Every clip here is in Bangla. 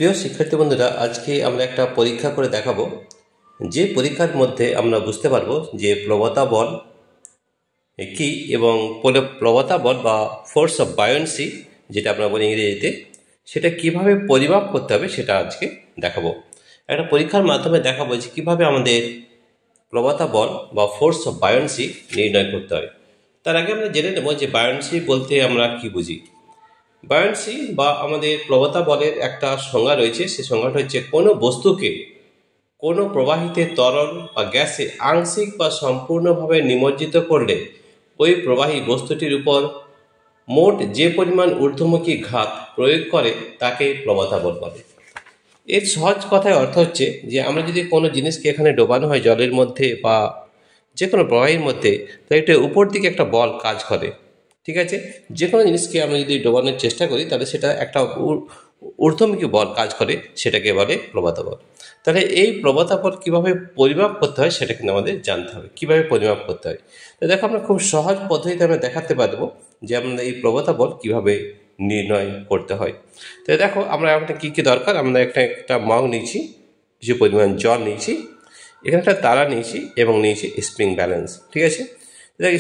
প্রিয় শিক্ষার্থী বন্ধুরা, আজকে আমরা একটা পরীক্ষা করে দেখাবো, যে পরীক্ষার মধ্যে আমরা বুঝতে পারবো যে প্রবণতা বল কি এবং প্রবণতা বল বা ফোর্স অফ বায়োন্সি, যেটা আমরা বলি ইংরেজিতে, সেটা কিভাবে পরিমাপ করতে হবে সেটা আজকে দেখাবো। একটা পরীক্ষার মাধ্যমে দেখাবো যে কীভাবে আমাদের প্রবণতা বল বা ফোর্স অফ বায়োন্সি নির্ণয় করতে হয়। তার আগে আমরা জেনে নেব যে বায়োন্সি বলতে আমরা কি বুঝি। বায়োন্সি বা আমাদের প্রবণতা বলের একটা সংজ্ঞা রয়েছে। সেই সংজ্ঞাটা হচ্ছে কোনো বস্তুকে কোনো প্রবাহিতে তরল বা গ্যাসে আংশিক বা সম্পূর্ণভাবে নিমজ্জিত করলে ওই প্রবাহী বস্তুটির উপর মোট যে পরিমাণ ঊর্ধ্বমুখী ঘাত প্রয়োগ করে তাকে প্রবণতা বল বলে। এর সহজ কথায় অর্থ হচ্ছে যে আমরা যদি কোনো জিনিসকে এখানে ডোবানো হয় জলের মধ্যে বা যে কোনো প্রবাহীর মধ্যে, তো একটা উপর দিকে একটা বল কাজ করে। ঠিক আছে, যে কোনো জিনিসকে আমরা যদি ডোবানোর চেষ্টা করি তাহলে সেটা একটা ঊর্ধ্বমুখী বল কাজ করে, সেটাকে বলে প্রবণতা বল। তাহলে এই প্রবণতা বল কীভাবে পরিমাপ করতে হয় সেটা কিন্তু আমাদের জানতে হবে, কীভাবে পরিমাপ করতে হয়। তো দেখো, আমরা খুব সহজ পদ্ধতিতে আমরা দেখাতে পারবো যে আমরা এই প্রবণতা বল কীভাবে নির্ণয় করতে হয়। তো দেখো, আমরা একটা কী কী দরকার, আমরা একটা মগ নিয়েছি, কিছু পরিমাণ জল নিয়েছি, এখানে একটা তারা নিয়েছি এবং নিয়েছি স্প্রিং ব্যালেন্স। ঠিক আছে,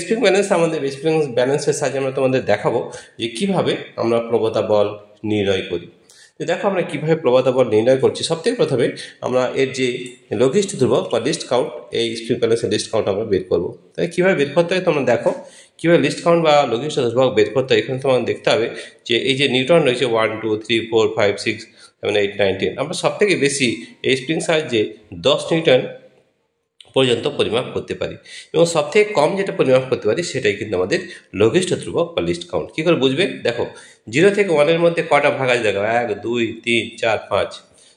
স্প্রিং ব্যালেন্স, আমাদের স্প্রিং ব্যালেন্সের সাহায্যে আমরা তোমাদের দেখাবো যে কীভাবে আমরা প্রবণতা বল নির্ণয় করি। তো দেখো, আমরা কীভাবে প্রবণতা বল নির্ণয় করছি। সবথেকে প্রথমে আমরা এর যে লঘিষ্ঠ ধ্রুবক বা লিস্ট কাউন্ট, এই স্প্রিং ব্যালেন্সের লিস্ট কাউন্ট আমরা বের করবো। তাই কীভাবে বের করতে হয় তোমরা দেখো, কীভাবে লিস্ট কাউন্ট বা লঘিষ্ঠ ধ্রুবক বের করতে হয়। এখানে তোমাদের দেখতে হবে যে এই যে নিউটন রয়েছে 1 2 3 4 5 6 7 8 9 10, আমরা সবথেকে বেশি এই স্প্রিং সাহায্যে 10 নিউটন পর্যন্ত পরিমাপ করতে পারি, এবং সবথেকে কম যেটা পরিমাপ করতে পারি সেটাই কিন্তু আমাদের লঘিষ্ঠ ধ্রুবক বা লিস্ট কাউন্ট। কী করে বুঝবে? দেখো, 0 থেকে 1-এর মধ্যে কটা ভাগ আছে দেখো, 1 2 3 4 5,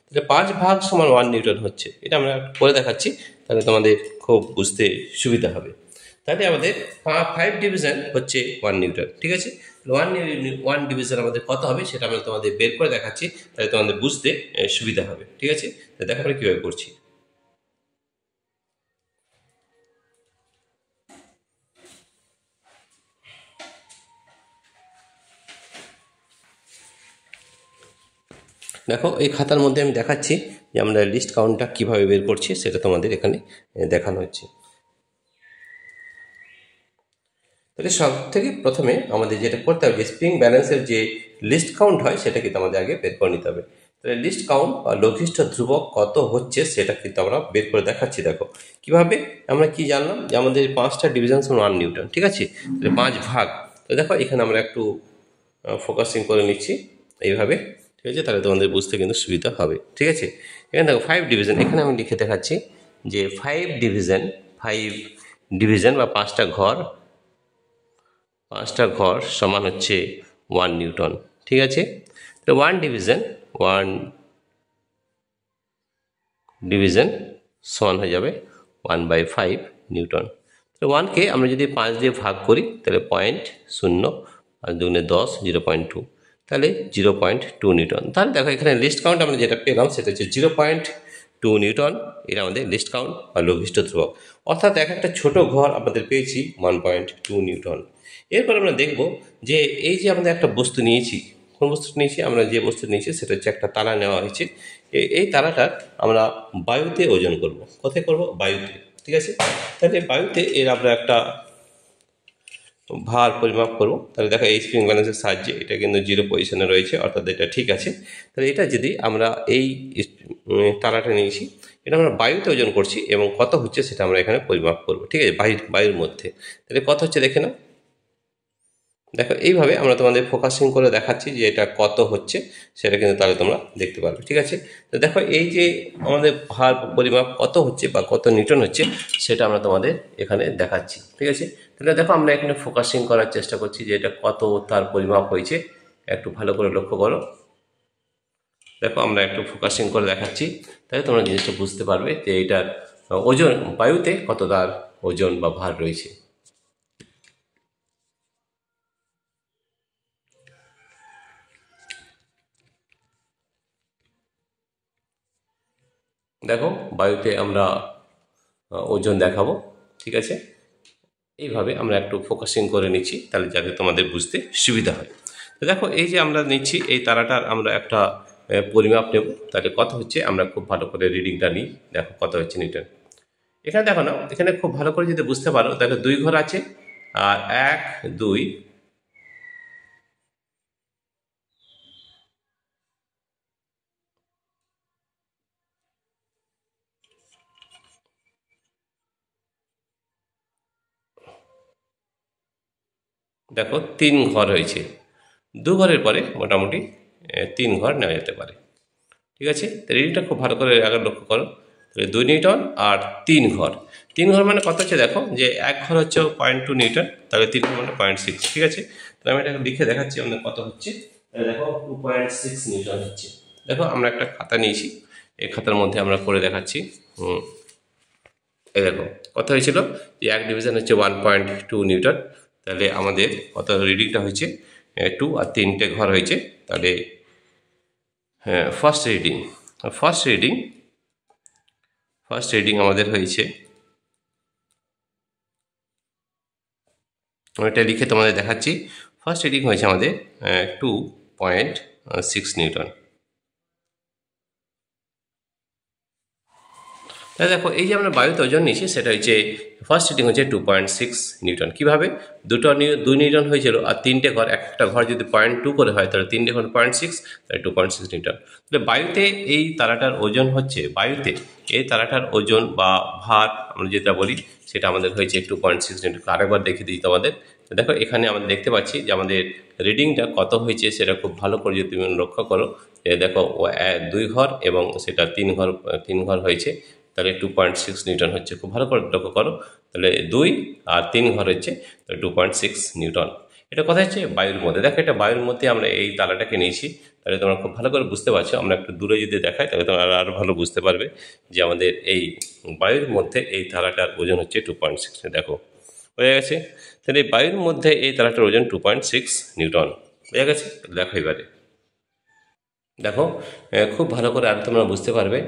তাহলে 5 ভাগ সমান 1 নিউটন হচ্ছে। এটা আমরা করে দেখাচ্ছি, তাহলে তোমাদের খুব বুঝতে সুবিধা হবে। তাহলে আমাদের 5 ডিভিশন হচ্ছে 1 নিউটন। ঠিক আছে, 1 ডিভিশন আমাদের কত হবে সেটা আমরা তোমাদের বের করে দেখাচ্ছি, তাহলে তোমাদের বুঝতে সুবিধা হবে। ঠিক আছে, দেখো আমরা কীভাবে করছি। দেখো, এই খাতার মধ্যে আমি দেখাচ্ছি যে আমরা লিস্ট কাউন্টটা কীভাবে বের করছি, সেটা তোমাদের এখানে দেখানো হচ্ছে। তাহলে সব থেকে প্রথমে আমাদের যেটা করতে হবে, স্প্রিং ব্যালেন্সের যে লিস্ট কাউন্ট হয় সেটা কিন্তু আমাদের আগে বের করে নিতে হবে। তাহলে লিস্ট কাউন্ট বা লঘিষ্ঠ ধ্রুবক কত হচ্ছে সেটা কিন্তু আমরা বের করে দেখাচ্ছি। দেখো কীভাবে, আমরা কি জানলাম যে আমাদের 5টা ডিভিশন 1 নিউটন। ঠিক আছে, তাহলে 5 ভাগ। তো দেখো, এখানে আমরা একটু ফোকাসিং করে নিচ্ছি এইভাবে। ঠিক আছে, তাহলে তোমাদের বুঝতে কিন্তু সুবিধা হবে। ঠিক আছে, এখানে দেখো 5 ডিভিশন, এখানে আমি লিখে দেখাচ্ছি যে 5 ডিভিশন বা 5টা ঘর সমান হচ্ছে 1 নিউটন। ঠিক আছে, তো 1 ডিভিশন সমান হয়ে যাবে 1/5 নিউটন। তো 1কে আমরা যদি 5 দিয়ে ভাগ করি তাহলে 0.0 আর 2 10, 0.2, তাহলে 0.2 নিউটন। তাহলে দেখো, এখানে লিস্ট কাউন্ট আমরা যেটা পেলাম সেটা হচ্ছে 0.2 নিউটন। এটা আমাদের লিস্ট কাউন্ট বা লঘিষ্ঠ ধ্রুবক, অর্থাৎ একটা ছোট ঘর আমাদের পেয়েছি 1.2 নিউটন। এরপর আমরা দেখব যে এই যে আমাদের একটা বস্তু নিয়েছি, কোন বস্তু নিয়েছি, আমরা যে বস্তু নিয়েছি সেটা হচ্ছে একটা তারা নেওয়া হয়েছে। এই তারাটার আমরা বায়ুতে ওজন করব। কোথায় করব? বায়ুতে। ঠিক আছে, তাহলে বায়ুতে এর আমরা একটা ভার পরিমাপ করব। তাহলে দেখো, এই স্প্রিং ব্যালেন্সের সাহায্যে এটা কিন্তু 0 পজিশনে রয়েছে, অর্থাৎ এটা ঠিক আছে। তাহলে এটা যদি আমরা এই তারাটা নিয়েছি, এটা আমরা বায়ুতে ওজন করছি এবং কত হচ্ছে সেটা আমরা এখানে পরিমাপ করব। ঠিক আছে, বায়ুর মধ্যে। তাহলে কত হচ্ছে দেখে নাও। দেখো, এইভাবে আমরা তোমাদের ফোকাসিং করে দেখাচ্ছি যে এটা কত হচ্ছে সেটা কিন্তু তাহলে তোমরা দেখতে পারবে। ঠিক আছে, তো দেখো, এই যে আমাদের ভার পরিমাপ কত হচ্ছে বা কত নিউটন হচ্ছে সেটা আমরা তোমাদের এখানে দেখাচ্ছি। ঠিক আছে, তাহলে দেখো, আমরা এখানে ফোকাসিং করার চেষ্টা করছি যে এটা কত তার পরিমাপ হয়েছে। একটু ভালো করে লক্ষ্য করো। দেখো, আমরা একটু ফোকাসিং করে দেখাচ্ছি, তাহলে তোমরা জিনিসটা বুঝতে পারবে যে এটার ওজন, বায়ুতে কত তার ওজন বা ভার রয়েছে। দেখো, বায়ুতে আমরা ওজন দেখাবো। ঠিক আছে, এইভাবে আমরা একটু ফোকাসিং করে নিচ্ছি, তাহলে যাতে তোমাদের বুঝতে সুবিধা হয়। তো দেখো, এই যে আমরা নিচ্ছি এই তারাটার আমরা একটা পরিমাপ নেব, তাহলে কত হচ্ছে আমরা খুব ভালো করে রিডিংটা নিই। দেখো কত হচ্ছে নিউটন। এখানে দেখো না, এখানে খুব ভালো করে যদি বুঝতে পারো তাহলে 2 ঘর আছে আর 1 2 দেখো 3 ঘর হয়েছে। 2 ঘরের পরে মোটামুটি 3 ঘর নেওয়া যেতে পারে। ঠিক আছে, তো রিডিংটা খুব ভালো করে আগে লক্ষ্য করো। তাহলে 2 নিউটন আর 3 ঘর। 3 ঘর মানে কত হচ্ছে দেখো, যে 1 ঘর হচ্ছে 0.2 নিউটন, তাহলে 3 ঘর মানে 0.6। ঠিক আছে, তাহলে আমি এটাকে লিখে দেখাচ্ছি আমাদের কত হচ্ছে। তাহলে দেখো 2.6 নিউটন হচ্ছে। দেখো আমরা একটা খাতা নিয়েছি, এই খাতার মধ্যে আমরা করে দেখাচ্ছি। এই দেখো কত হয়েছিল, যে 1 ডিভিশন হচ্ছে 1.2 নিউটন। তাহলে আমাদের কত রিডিংটা হয়েছে 2 আর 3টে ঘর হয়েছে। তাহলে হ্যাঁ, ফার্স্ট রিডিং আমাদের হয়েছে, আমি এটা লিখে তোমাদের দেখাচ্ছি। ফার্স্ট রিডিং হয়েছে আমাদের 2.6 নিউটন। তাহলে দেখো এই যে আমরা বায়ুতে ওজন নিয়েছি সেটা হচ্ছে ফার্স্ট রিডিং হচ্ছে 2.6 নিউটন। কীভাবে, 2 নিউটন হয়েছিল আর 3টে ঘর, একটা ঘর যদি 0.2 করে হয় তাহলে 3টে ঘর 0.6, তাহলে 2.6 নিউটন। তাহলে বায়ুতে এই তারাটার ওজন হচ্ছে, বায়ুতে এই তারাটার ওজন বা ভার আমরা যেটা বলি সেটা আমাদের হয়েছে 2.6 নিউটন। আরেকবার দেখিয়ে দিই তোমাদের। দেখো এখানে আমরা দেখতে পাচ্ছি যে আমাদের রিডিংটা কত হয়েছে সেটা খুব ভালো করে যদি তুমি লক্ষ্য করো। দেখো 2 ঘর এবং সেটা 3 ঘর হয়েছে, তাহলে 2.6 নিউটন হচ্ছে। খুব ভালো করে লক্ষ্য করো, তাহলে 2 আর 3 ঘর হচ্ছে, তাহলে 2.6 নিউটন। এটা কথা হচ্ছে বায়ুর মধ্যে। দেখো এটা বায়ুর মধ্যে আমরা এই তালাটাকে নিয়েছি, তাহলে তোমরা খুব ভালো করে বুঝতে পারছো। আমরা একটু দূরে যদি দেখাই তাহলে তোমরা আরও ভালো বুঝতে পারবে যে আমাদের এই বায়ুর মধ্যে এই তালাটার ওজন হচ্ছে 2.6। দেখো বোঝা গেছে, তাহলে এই বায়ুর মধ্যে এই তালাটার ওজন 2.6 নিউটন। বোঝা গেছে, দেখো এবারে দেখো খুব ভালো করে আর তোমরা বুঝতে পারবে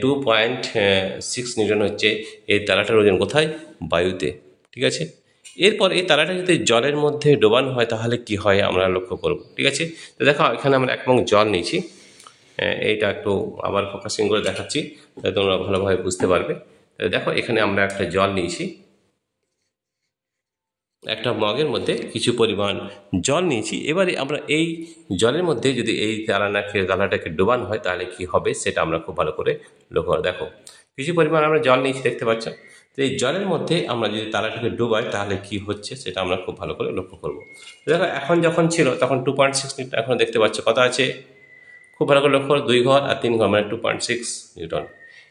2.6 নিউটন হচ্ছে এই তারাটার ওজন কোথায়, বায়ুতে। ঠিক আছে, এরপর এই তারাটা যদি জলের মধ্যে ডোবানো হয় তাহলে কি হয় আমরা লক্ষ্য করব। ঠিক আছে, তো দেখো এখানে আমরা 1 মগ জল নিয়েছি, এইটা একটু আবার ফোকাসিং করে দেখাচ্ছি তাহলে তোমরা ভালোভাবে বুঝতে পারবে। দেখো এখানে আমরা একটা জল নিয়েছি, একটা মগের মধ্যে কিছু পরিমাণ জল নিয়েছি। এবারে আমরা এই জলের মধ্যে যদি এই তারাটাকে ডোবানো হয় তাহলে কি হবে সেটা আমরা খুব ভালো করে লক্ষ্য করব। দেখো কিছু পরিমাণ আমরা জল নিয়েছি, দেখতে পাচ্ছ। তো এই জলের মধ্যে আমরা যদি তারাটাকে ডুবাই তাহলে কি হচ্ছে সেটা আমরা খুব ভালো করে লক্ষ্য করব। দেখো এখন যখন ছিল তখন 2.6 নিউটন, এখন দেখতে পাচ্ছ কত আছে, খুব ভালো করে লক্ষ্য করো, 2 ঘর আর 3 ঘর মানে 2.6 নিউটন।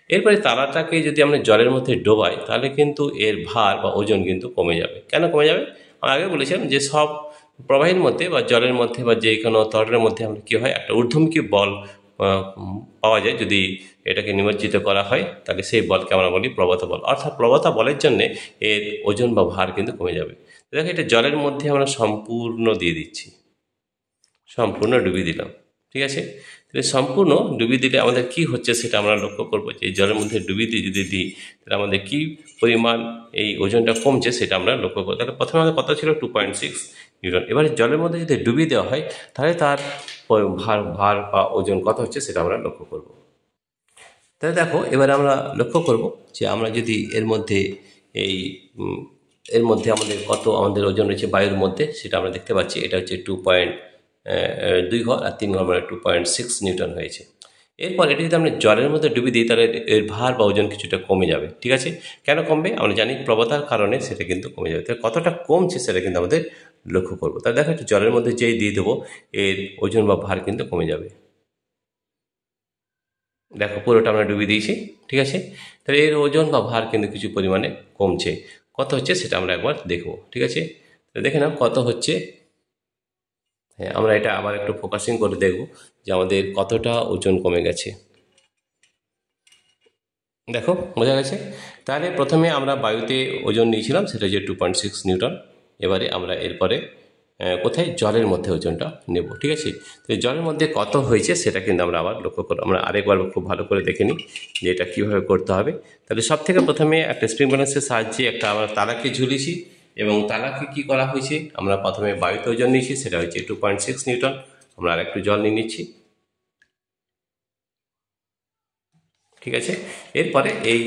এরপরে তারাটাকে যদি আমরা জলের মধ্যে ডোবাই তাহলে কিন্তু এর ভার বা ওজন কিন্তু কমে যাবে। কেন কমে যাবে, আমি আগে বলেছিলাম যে সব প্রবাহের মধ্যে বা জলের মধ্যে বা যে কোনো তরলের মধ্যে আমরা কী হয়, একটা ঊর্ধ্বমুখী বল পাওয়া যায়। যদি এটাকে নিমজ্জিত করা হয় তাহলে সেই বলকে আমরা বলি প্রবতা বল। অর্থাৎ প্রবতা বলের জন্যে এর ওজন বা ভার কিন্তু কমে যাবে। দেখো এটা জলের মধ্যে আমরা সম্পূর্ণ দিয়ে দিচ্ছি, সম্পূর্ণ ডুবিয়ে দিলাম। ঠিক আছে, তাহলে সম্পূর্ণ ডুবিয়ে দিলে আমাদের কি হচ্ছে সেটা আমরা লক্ষ্য করবো, যে জলের মধ্যে ডুবিয়ে দিয়ে যদি দিই তাহলে আমাদের কি পরিমাণ এই ওজনটা কমছে সেটা আমরা লক্ষ্য করবো। তাহলে প্রথমে আমাদের কত ছিল 2.6 নিউটন। এবারে জলের মধ্যে যদি ডুবিয়ে দেওয়া হয় তাহলে তার ভার বা ওজন কত হচ্ছে সেটা আমরা লক্ষ্য করব। তাহলে দেখো এবারে আমরা লক্ষ্য করব যে আমরা যদি এর মধ্যে এই এর মধ্যে আমাদের কত আমাদের ওজন রয়েছে বায়ুর মধ্যে সেটা আমরা দেখতে পাচ্ছি। এটা হচ্ছে 2 ঘর আর 3 ঘর মানে 2.6 নিউটন হয়েছে। এরপর এটা যদি আমরা জলের মধ্যে ডুবিয়ে দিই তাহলে এর ভার বা ওজন কিছুটা কমে যাবে। ঠিক আছে, কেন কমবে, আমরা জানি প্রবতার কারণে সেটা কিন্তু কমে যাবে। তাহলে কতটা কমছে সেটা কিন্তু আমাদের লক্ষ্য করবো। তাহলে দেখো একটু জলের মধ্যে যেই দিয়ে দেবো এর ওজন বা ভার কিন্তু কমে যাবে। দেখো পুরোটা আমরা ডুবিয়ে দিয়েছি। ঠিক আছে, তাহলে এর ওজন বা ভার কিন্তু কিছু পরিমাণে কমছে। কত হচ্ছে সেটা আমরা একবার দেখব। ঠিক আছে, দেখে নাও কত হচ্ছে। হ্যাঁ, আমরা এটা আবার একটু ফোকাসিং করে দেখব যে আমাদের কতটা ওজন কমে গেছে। দেখো বোঝা গেছে। তাহলে প্রথমে আমরা বায়ুতে ওজন নিয়েছিলাম সেটা হচ্ছে 2.6 নিউটন। এবারে আমরা এরপরে কোথায়, জলের মধ্যে ওজনটা নেব। ঠিক আছে, তো জলের মধ্যে কত হয়েছে সেটা কিন্তু আমরা আবার লক্ষ্য করব। আমরা আরেকবার খুব ভালো করে দেখে নিই যে এটা কীভাবে করতে হবে। তাহলে সব থেকে প্রথমে একটা স্প্রিং ব্যালেন্সের সাহায্যে একটা আমরা তারাকে ঝুলিয়েছি এবং তারাকে কি করা হয়েছে, আমরা প্রথমে বায়ুতে ওজন নিয়েছি সেটা হচ্ছে 2.6 নিউটন। আমরা আর একটু জল নিয়ে নিচ্ছি। ঠিক আছে। এরপরে এই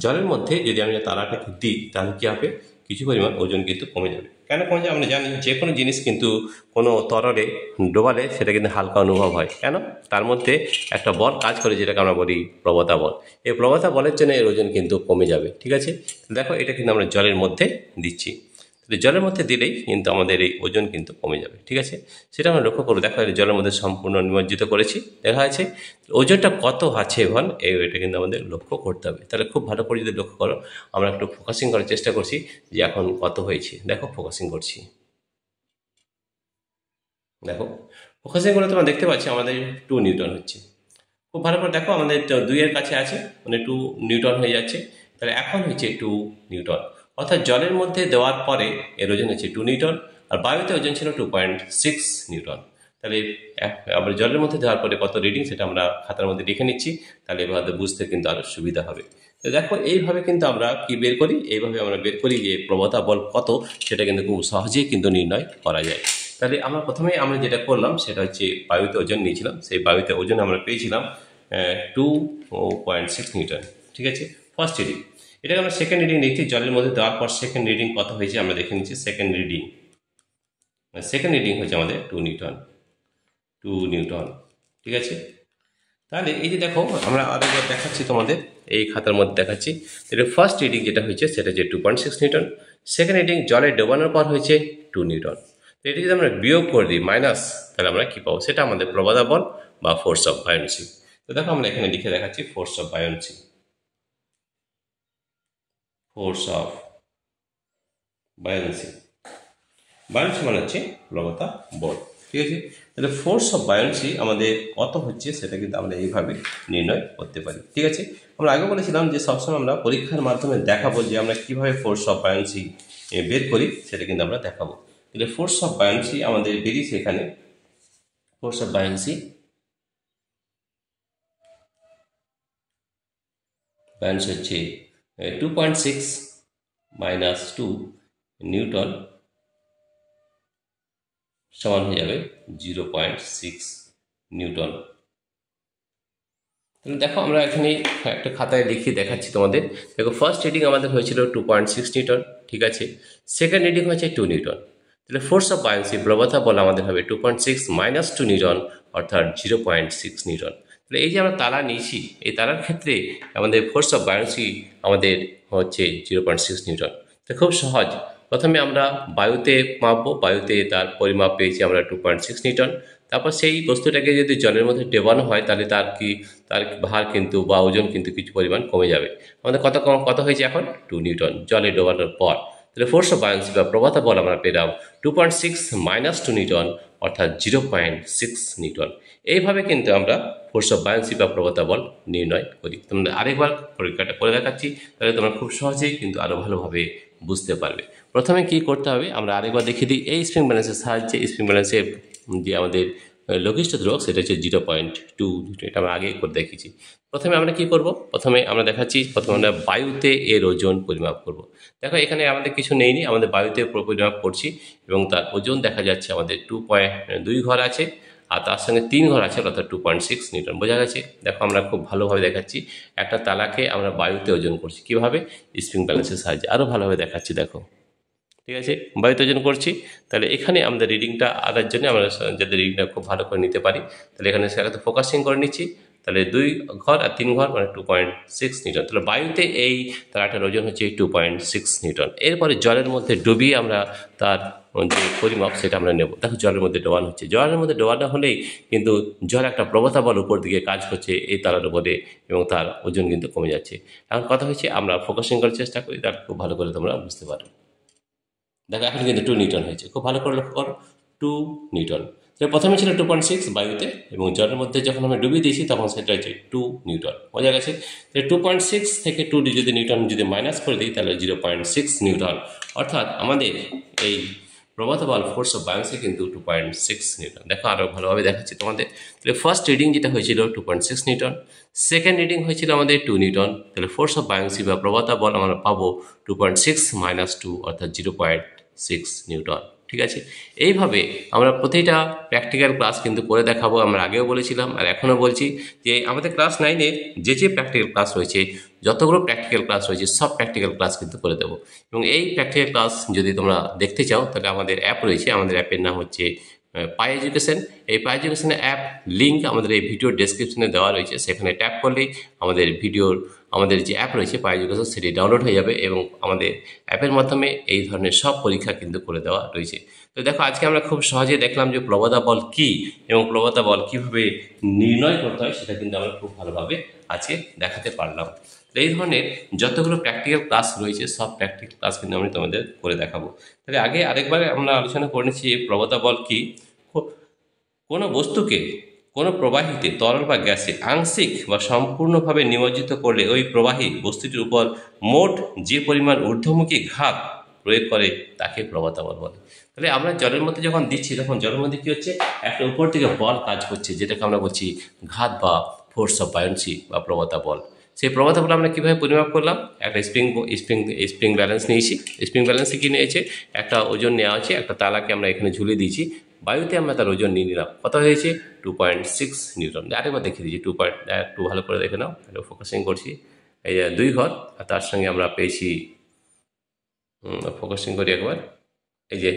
জলের মধ্যে যদি আমি তালাটাকে দিই তাহলে কী হবে, কিছু পরিমাণ ওজন কিন্তু কমে যাবে। কেন কমে যাবে? আমরা জানি যে কোনো জিনিস কিন্তু কোনো তরলে ডোবালে সেটা কিন্তু হালকা অনুভব হয়। কেন? তার মধ্যে একটা বল কাজ করে, যেটাকে আমরা বলি প্রবণতা বল। এই প্রবণতা বলের জন্য এর ওজন কিন্তু কমে যাবে। ঠিক আছে, দেখো এটা কিন্তু আমরা জলের মধ্যে দিচ্ছি, জলের মধ্যে দিলেই কিন্তু আমাদের এই ওজন কিন্তু কমে যাবে। ঠিক আছে, সেটা আমরা লক্ষ্য করবো। দেখো জলের মধ্যে সম্পূর্ণ নিমজ্জিত করেছি, দেখা আছে ওজনটা কত আছে এখন এটা কিন্তু আমাদের লক্ষ্য করতে হবে। তাহলে খুব ভালো করে যদি লক্ষ্য করো, আমরা একটু ফোকাসিং করার চেষ্টা করছি যে এখন কত হয়েছে। দেখো ফোকাসিং করছি, দেখো ফোকাসিং করে তোমরা দেখতে পাচ্ছি আমাদের 2 নিউটন হচ্ছে। খুব ভালো করে দেখো, আমাদের 2 এর কাছে আছে, মানে 2 নিউটন হয়ে যাচ্ছে। তাহলে এখন হচ্ছে 2 নিউটন, অর্থাৎ জলের মধ্যে দেওয়ার পরে এর ওজন হচ্ছে 2 নিউটন, আর বায়ুতে ওজন ছিল 2.6 নিউটন। তাহলে আমরা জলের মধ্যে দেওয়ার পরে কত রিডিং সেটা আমরা খাতার মধ্যে লিখে নিচ্ছি, তাহলে এভাবে বুঝতে কিন্তু আরও সুবিধা হবে। তো দেখো এইভাবে কিন্তু আমরা কি বের করি, এইভাবে আমরা বের করি যে প্রবণতা বল কত, সেটা কিন্তু খুব সহজেই কিন্তু নির্ণয় করা যায়। তাহলে আমরা প্রথমেই আমরা যেটা করলাম সেটা হচ্ছে বায়ুতে ওজন নিয়েছিলাম, সেই বায়ুতে ওজন আমরা পেয়েছিলাম 2.6 নিউটন। ঠিক আছে, ফার্স্ট রিডিং। এটাকে আমরা সেকেন্ড রিডিং দেখছি, জলের মধ্যে দেওয়ার পর সেকেন্ড রিডিং কত হয়েছে আমরা দেখে নিচ্ছি। সেকেন্ড রিডিং হচ্ছে আমাদের 2 নিউটন। ঠিক আছে, তাহলে এই যে দেখো আমরা আরেকবার দেখাচ্ছি তোমাদের, এই খাতার মধ্যে দেখাচ্ছি। তাহলে ফার্স্ট রিডিং যেটা হয়েছে সেটা হচ্ছে 2.6 নিউটন, সেকেন্ড রিডিং জলে ডোবানোর পর হয়েছে 2 নিউটন। তো এটা যদি আমরা বিয়োগ করে দিই মাইনাস, তাহলে আমরা কী পাবো, সেটা আমাদের প্রবণতা বল বা ফোর্স অফ বায়োন্সি। তো দেখো আমরা এখানে লিখে দেখাচ্ছি ফোর্স অফ বায়োন্সি। বায়োন্সি মানে হচ্ছে প্রবণতা বল। ঠিক আছে, তাহলে ফোর্স অফ বায়োন্সি আমাদের কত হচ্ছে সেটা কিন্তু আমরা এইভাবে নির্ণয় করতে পারি। ঠিক আছে, আমরা আগে বলেছিলাম যে সবসময় আমরা পরীক্ষার মাধ্যমে দেখাবো যে আমরা কিভাবে ফোর্স অফ বায়োন্সি বের করি, সেটা কিন্তু আমরা দেখাবো। তাহলে ফোর্স অফ বায়োন্সি আমাদের বেরিয়েছে এখানে, ফোর্স অফ বায়োন্সি হচ্ছে 2.6 মাইনাস 2 নিউটন সমান হয়ে যাবে 0.6 নিউটন। তাহলে দেখো আমরা এখানে একটা খাতায় লিখিয়ে দেখাচ্ছি তোমাদের। দেখো ফার্স্ট রিডিং আমাদের হয়েছিল 2.6 নিউটন। ঠিক আছে, সেকেন্ড রিডিং হচ্ছে 2 নিউটন। তাহলে ফোর্স অফ বায়োন্সি প্রবণতা বল আমাদের হবে 2.6 মাইনাস 2 নিউটন, অর্থাৎ 0.6 নিউটন। তাহলে এই যে আমরা তালা নিয়েছি, এই তালার ক্ষেত্রে আমাদের ফোর্স অফ বায়োন্সি আমাদের হচ্ছে 0.6 নিউটন। তো খুব সহজ, প্রথমে আমরা বায়ুতে মাপবো, বায়ুতে তার পরিমাপ পেয়েছি আমরা 2.6 নিউটন। তারপর সেই বস্তুটাকে যদি জলের মধ্যে ডোবানো হয় তাহলে তার ভার কিন্তু বা ওজন কিন্তু কিছু পরিমাণ কমে যাবে। আমাদের কত হয়েছে এখন 2 নিউটন জলে ডোবানোর পর। তাহলে ফোর্স অফ বায়োন্সি বা প্রবণতা বল আমরা পেলাম 2.6 মাইনাস 2 নিউটন, অর্থাৎ 0.6 নিউটন। এইভাবে কিন্তু আমরা ফোর্স অফ বায়োন্সি বা প্রবণতা বল নির্ণয় করি। তোমাদের আরেকবার পরীক্ষাটা করে দেখাচ্ছি, তাহলে তোমরা খুব সহজেই কিন্তু আরও ভালোভাবে বুঝতে পারবে। প্রথমে কি করতে হবে আমরা আরেকবার দেখিয়ে দিই। এই স্প্রিং ব্যালেন্সের সাহায্যে, স্প্রিং ব্যালেন্সের যে আমাদের লঘিষ্ঠ ধ্রুবক সেটা হচ্ছে 0.2, এটা আমরা আগে করে দেখিয়েছি। প্রথমে আমরা কি করব, প্রথমে আমরা দেখাচ্ছি, প্রথমে আমরা বায়ুতে এর ওজন পরিমাপ করব। দেখো এখানে আমাদের কিছু নেইনি, আমাদের বায়ুতে পরিমাপ করছি এবং তার ওজন দেখা যাচ্ছে আমাদের 2.2 ঘর আছে, আর তার সঙ্গে 3 ঘর আছে, অর্থাৎ 2.6 নিউটন। বোঝা গেছে? দেখো আমরা খুব ভালোভাবে দেখাচ্ছি, একটা তালাকে আমরা বায়ুতে ওজন করছি কিভাবে, স্প্রিং ব্যালেন্সের সাহায্যে। আরও ভালোভাবে দেখাচ্ছি, দেখো ঠিক আছে, বায়ুতে ওজন করছি। তাহলে এখানে আমাদের রিডিংটা আনার জন্য আমরা যাতে রিডিংটা খুব ভালো করে নিতে পারি, তাহলে এখানে সেটাতে ফোকাসিং করে নিচ্ছি। তাহলে 2 ঘর আর 3 ঘর মানে 2.6 নিউটন। তাহলে বায়ুতে এই তারাটার ওজন হচ্ছে 2.6 নিউটন। এরপরে জলের মধ্যে ডুবিয়ে আমরা তার যে পরিমাপ সেটা আমরা নেব। দেখো জলের মধ্যে ডোবানো হচ্ছে, জলের মধ্যে ডোবানো হলেই কিন্তু জল একটা প্রবণতা বল উপর দিকে কাজ করছে এই তারার উপরে, এবং তার ওজন কিন্তু কমে যাচ্ছে। এখন কথা হচ্ছে আমরা ফোকাসিং করার চেষ্টা করি, তার খুব ভালো করে তোমরা বুঝতে পারো। দেখো এখন কিন্তু 2 নিউটন হয়েছে, খুব ভালো করে লক্ষ্য করো, 2 নিউটন। তো প্রথমে ছিল 2.6 বায়ুতে, এবং জলের মধ্যে যখন আমরা ডুবিয়ে দিয়েছি তখন সেটা হচ্ছে 2 নিউটন। বোঝা গেছে? 2.6 থেকে 2 যদি নিউটন যদি মাইনাস করে দিই তাহলে 0.6 নিউটন, অর্থাৎ আমাদের এই প্রবণতা বল ফোর্স অফ বায়োন্সি কিন্তু 2.6 নিউটন। দেখো আরও ভালোভাবে দেখাচ্ছি তোমাদের। তাহলে ফার্স্ট রিডিং যেটা হয়েছিল 2.6 নিউটন, সেকেন্ড রিডিং হয়েছিল আমাদের 2 নিউটন। তাহলে ফোর্স অফ বায়োন্সি বা প্রবণতা বল আমরা পাবো 2.6 মাইনাস 2, অর্থাৎ 0.6 নিউটন। ঠিক আছে। এইভাবে আমরা প্রতিটা প্র্যাকটিক্যাল ক্লাস কিন্তু করে দেখাবো। আমরা আগেও বলেছিলাম আর এখনও বলছি যে আমাদের ক্লাস 9-এর যে প্র্যাকটিক্যাল ক্লাস রয়েছে, যতগুলো প্র্যাকটিক্যাল ক্লাস রয়েছে সব প্র্যাকটিক্যাল ক্লাস কিন্তু করে দেবো। এবং এই প্র্যাকটিক্যাল ক্লাস যদি তোমরা দেখতে চাও তাহলে আমাদের অ্যাপ রয়েছে, আমাদের অ্যাপের নাম হচ্ছে পাই এডুকেশন। এই পাই এডুকেশনের অ্যাপ লিঙ্ক আমাদের এই ভিডিওর ডেসক্রিপশনে দেওয়া রয়েছে, সেখানে ট্যাপ করলেই আমাদের যে অ্যাপ রয়েছে পাই এডুকেশন সেটি ডাউনলোড হয়ে যাবে এবং আমাদের অ্যাপের মাধ্যমে এই ধরনের সব পরীক্ষা কিন্তু করে দেওয়া রয়েছে। তো দেখো আজকে আমরা খুব সহজে দেখলাম যে প্রবণতা বল কী এবং প্রবণতা বল কীভাবে নির্ণয় করতে হয় সেটা কিন্তু আমরা খুব ভালোভাবে আজকে দেখাতে পারলাম। তো এই ধরনের যতগুলো প্র্যাকটিক্যাল ক্লাস রয়েছে সব প্র্যাকটিক্যাল ক্লাস কিন্তু আমি তোমাদের করে দেখাবো। তাহলে আগে আরেকবার আমরা আলোচনা করে নিচ্ছি প্রবণতা বল কি। কোনো বস্তুকে কোনো প্রবাহীতে তরল বা গ্যাসে আংশিক বা সম্পূর্ণভাবে নিমজ্জিত করলে ওই প্রবাহী বস্তুটির উপর মোট যে পরিমাণ ঊর্ধ্বমুখী ঘাত প্রয়োগ করে তাকে প্রবণতা বল বলে। তাহলে আমরা জলের মধ্যে যখন দিচ্ছি তখন জলের মধ্যে কী হচ্ছে, একটা উপর থেকে বল কাজ করছে, যেটাকে আমরা বলছি ঘাত বা ফোর্স অফ বায়োন্সি বা প্রবণতা বল। সেই প্রবণতা বল আমরা কীভাবে পরিমাপ করলাম, একটা স্প্রিং ব্যালেন্স নিয়েছি। স্প্রিং ব্যালেন্সে কী নিয়েছে, একটা ওজন নেওয়া হচ্ছে, একটা তালাকে আমরা এখানে ঝুলিয়ে দিয়েছি, বায়ুতে আমরা তার ওজন নিয়ে নিলাম, কত হয়েছে 2.6 নিউটন। আরেকবার দেখিয়ে দিয়েছি একটু ভালো করে দেখে নাও, একটু ফোকাসিং করছি। এই যে 2 ঘর আর তার সঙ্গে আমরা পেয়েছি, ফোকাসিং করি একবার, এই যে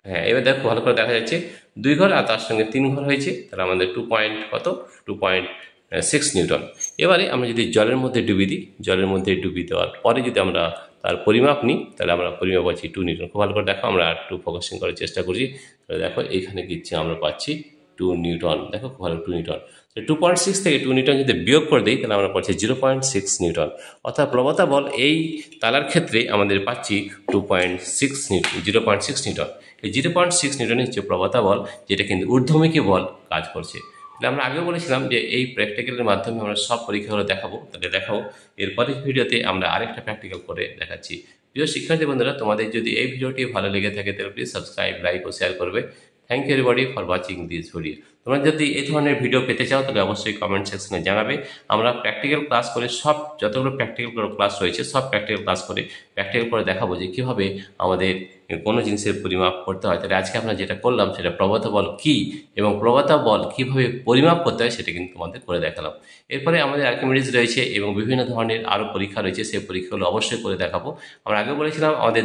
হ্যাঁ এবার দেখো ভালো করে দেখা যাচ্ছে 2 ঘর আর তার সঙ্গে 3 ঘর হয়েছে, তাহলে আমাদের 2.6 নিউটন। এবারে আমরা যদি জলের মধ্যে ডুবিয়ে দিই, জলের মধ্যে ডুবিয়ে দেওয়ার পরে যদি আমরা তার পরিমাপ নিই তাহলে আমরা পরিমাপ পাচ্ছি 2 নিউটন। খুব ভালো করে দেখো, আমরা একটু ফোকাসিং করার চেষ্টা করছি। তাহলে দেখো এইখানে গিয়েছে আমরা পাচ্ছি 2 নিউটন। দেখো খুব ভালো 2 নিউটন। 2.6 থেকে 2 নিউটন যদি বিয়োগ করে দিই তাহলে আমরা পাচ্ছি 0.6 নিউটন। অর্থাৎ প্রবণতা বল এই তালার ক্ষেত্রে আমাদের পাচ্ছি 0.6 নিউটন। এই 0.6 নিউটন হচ্ছে প্রবণতা বল, যেটা কিন্তু ঊর্ধ্বমুখী বল কাজ করছে। তাহলে আমরা আগেও বলেছিলাম যে এই প্র্যাকটিক্যালের মাধ্যমে আমরা সব পরীক্ষাগুলো দেখাবো। তাহলে দেখাও এরপরের ভিডিওতে আমরা আরেকটা প্র্যাকটিক্যাল করে দেখাচ্ছি। প্রিয় শিক্ষার্থী বন্ধুরা, তোমাদের যদি এই ভিডিওটি ভালো লেগে থাকে তাহলে প্লিজ সাবস্ক্রাইব, লাইক ও শেয়ার করবে। Thank you everybody for watching this video. তোমরা যদি এই ধরনের ভিডিও পেতে চাও তাহলে অবশ্যই কমেন্ট সেকশনে জানাবে। আমরা প্র্যাকটিক্যাল ক্লাস করে যতগুলো প্র্যাকটিক্যাল ক্লাস রয়েছে সব প্র্যাকটিক্যাল ক্লাস করে দেখাবো যে কীভাবে আমাদের কোনো জিনিসের পরিমাপ করতে হয়। তাহলে আজকে আমরা যেটা করলাম সেটা প্রবণতা বল কী এবং প্রবণতা বল কীভাবে পরিমাপ করতে হয় সেটা কিন্তু তোমাদের করে দেখালাম। এরপরে আমাদের আর্কিমিডিস রয়েছে এবং বিভিন্ন ধরনের আরও পরীক্ষা রয়েছে, সেই পরীক্ষাগুলো অবশ্যই করে দেখাবো। আমরা আগে বলেছিলাম আমাদের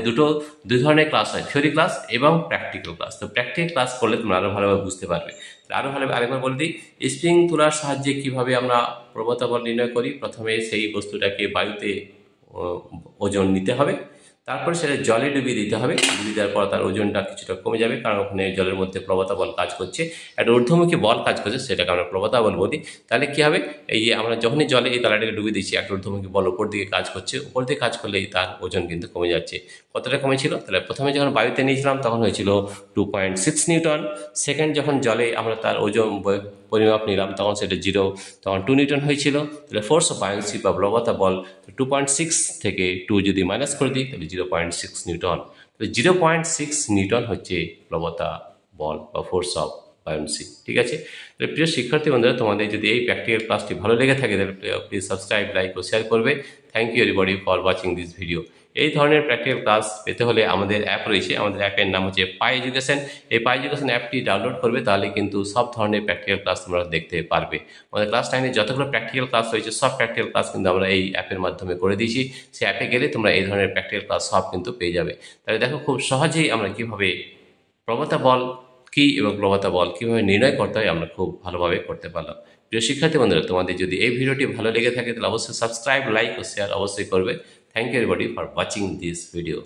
দুই ধরনের ক্লাস হয়, থিওরি ক্লাস এবং প্র্যাকটিক্যাল ক্লাস। তো প্র্যাকটিক্যাল ক্লাস করলে তোমরা আরও ভালোভাবে বুঝতে পারবে। আরও ভালোভাবে আরেকবার বলে দিই, স্প্রিং তোলার সাহায্যে কীভাবে আমরা প্রবণতা বল নির্ণয় করি। প্রথমে সেই বস্তুটাকে বায়ুতে ওজন নিতে হবে, তারপরে সেটা জলে ডুবিয়ে দিতে হবে। ডুবিয়ে দেওয়ার পর তার ওজনটা কিছুটা কমে যাবে, কারণ ওখানে জলের মধ্যে প্রবণতা বল কাজ করছে, একটা ঊর্ধ্বমুখী বল কাজ করছে, সেটাকে আমরা প্রবণতা বল বলি। তাহলে কী হবে, এই যে আমরা যখনই জলে এই তালাটাকে ডুবিয়ে দিচ্ছি একটা ঊর্ধ্বমুখী বল উপর দিকে কাজ করছে, উপর দিকে কাজ করলেই তার ওজন কিন্তু কমে যাচ্ছে। কতটা কমেছিল, তাহলে প্রথমে যখন বায়ুতে নিয়েছিলাম তখন হয়েছিল 2.6 নিউটন। সেকেন্ড যখন জলে আমরা তার ওজন পরিমাপ নিলাম তখন সেটা 0, তখন 2 নিউটন হয়েছিল। তাহলে ফোর্স অফ বায়োন্সি বা প্রবণতা বল 2.6 থেকে 2 যদি মাইনাস করে দিই তাহলে 0.6 নিউটন। তাহলে 0.6 নিউটন হচ্ছে প্রবণতা বল বা ফোর্স অফ বায়োন্সি। ঠিক আছে। তাহলে প্রিয় শিক্ষার্থী বন্ধুরা, তোমাদের যদি এই প্র্যাকটিক্যাল ক্লাসটি ভালো লেগে থাকে তাহলে প্লিজ সাবস্ক্রাইব, লাইক ও শেয়ার করবে। Thank you everybody for watching this video. এই ধরনের প্র্যাকটিক্যাল ক্লাস পেতে হলে আমাদের অ্যাপ রয়েছে, আমাদের অ্যাপের নাম হচ্ছে পাই এডুকেশন। এই পাই এডুকেশন অ্যাপটি ডাউনলোড করবে, তাহলে কিন্তু সব ধরনের প্র্যাকটিক্যাল ক্লাস তোমরা দেখতে পারবে। আমাদের ক্লাস 9-এ যতগুলো প্র্যাকটিক্যাল ক্লাস রয়েছে সব প্র্যাকটিক্যাল ক্লাস কিন্তু আমরা এই অ্যাপের মাধ্যমে করে দিয়েছি। সেই অ্যাপে গেলে তোমরা এই ধরনের প্র্যাকটিক্যাল ক্লাস সব কিন্তু পেয়ে যাবে। তাহলে দেখো খুব সহজেই আমরা কীভাবে প্রবণতা বল কী এবং প্রবণতা বল কীভাবে নির্ণয় করতে হয় আমরা খুব ভালোভাবে করতে পারলাম। প্রিয় শিক্ষার্থী বন্ধুরা, তোমাদের যদি এই ভিডিওটি ভালো লেগে থাকে তাহলে অবশ্যই সাবস্ক্রাইব, লাইক ও শেয়ার অবশ্যই করবে। Thank you everybody for watching this video.